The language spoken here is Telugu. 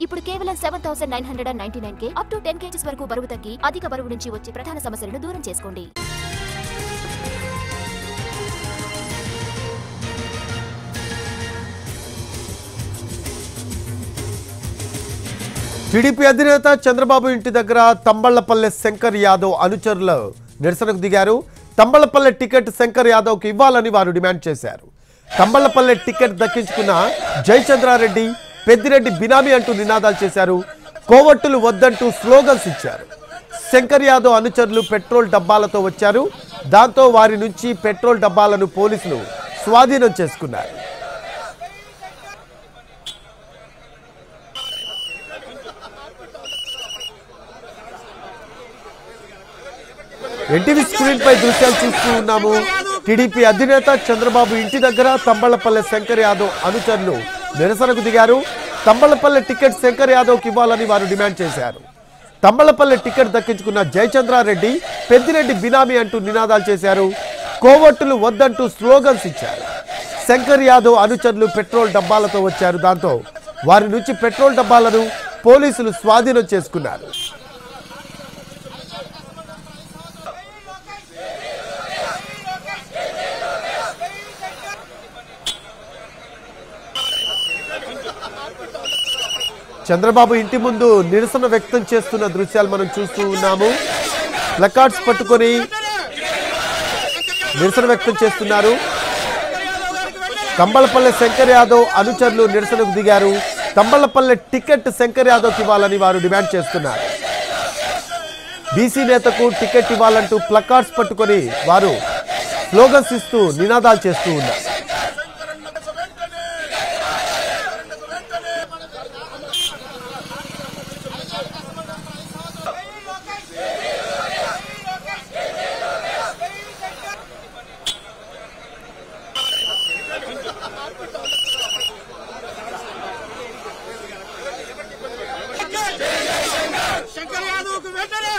ఇప్పుడు కేవలం 7999 కే అప్ టు 10 kgs వరకు బరువు తగ్గి అధిక బరువు నుంచి వచ్చే ప్రధాన సమస్యలను దూరం చేసుకోండి. టీడీపీ అధినేత చంద్రబాబు ఇంటి దగ్గర తంబళ్లపల్లె శంకర్ యాదవ్ అనుచరులు నిరసనకు దిగారు. తంబళ్లపల్లె టికెట్ శంకర్ యాదవ్కి ఇవ్వాలని వారు డిమాండ్ చేశారు. తంబళ్లపల్లె టికెట్ దక్కించుకున్న జయచంద్రారెడ్డి పెద్దిరెడ్డి బినామీ అంటూ నినాదాలు చేశారు. కోవట్టులు వద్దంటూ స్లోగన్స్ ఇచ్చారు. శంకర్ యాదవ్ అనుచరులు పెట్రోల్ డబ్బాలతో వచ్చారు. దాంతో వారి నుంచి పెట్రోల్ డబ్బాలను పోలీసులు స్వాధీనం చేసుకున్నారు. ఎన్టీవీ స్క్రీన్ పై దృశ్యాలు చూస్తూ ఉన్నాము. టీడీపీ అధినేత చంద్రబాబు ఇంటి దగ్గర తంబళ్లపల్లె శంకర్ యాదవ్ అనుచరులు నిరసనకు దిగారు. తంబళ్లపల్లె టికెట్ శంకర్ యాదవ్కి ఇవ్వాలని వారు డిమాండ్ చేశారు. తంబళ్లపల్లె టికెట్ దక్కించుకున్న జయచంద్రారెడ్డి పెద్దిరెడ్డి బినామీ అంటూ నినాదాలు చేశారు. కోవట్టులు వద్దంటూ స్లోగన్స్ ఇచ్చారు. శంకర్ యాదవ్ అనుచరులు పెట్రోల్ డబ్బాలతో వచ్చారు. దాంతో వారి నుంచి పెట్రోల్ డబ్బాలను పోలీసులు స్వాధీనం చేసుకున్నారు. చంద్రబాబు ఇంటి ముందు నిరసన వ్యక్తం చేస్తున్న దృశ్యాలు మనం చూస్తూ ఉన్నాము. ప్లకార్డ్స్ పట్టుకొని నిరసన వ్యక్తం చేస్తున్నారు. తంబళ్లపల్లె శంకర్ యాదవ్ అనుచరులు నిరసనకు దిగారు. తంబళ్లపల్లె టికెట్ శంకర్ యాదవ్కి ఇవ్వాలని వారు డిమాండ్ చేస్తున్నారు. బీసీ నేతకు టికెట్ ఇవ్వాలంటూ ప్లకార్డ్స్ పట్టుకొని వారు స్లోగన్స్ ఇస్తూ నినాదాలు చేస్తూ ఉన్నారు. శంకర్ యాదవ్ కు వెంటనే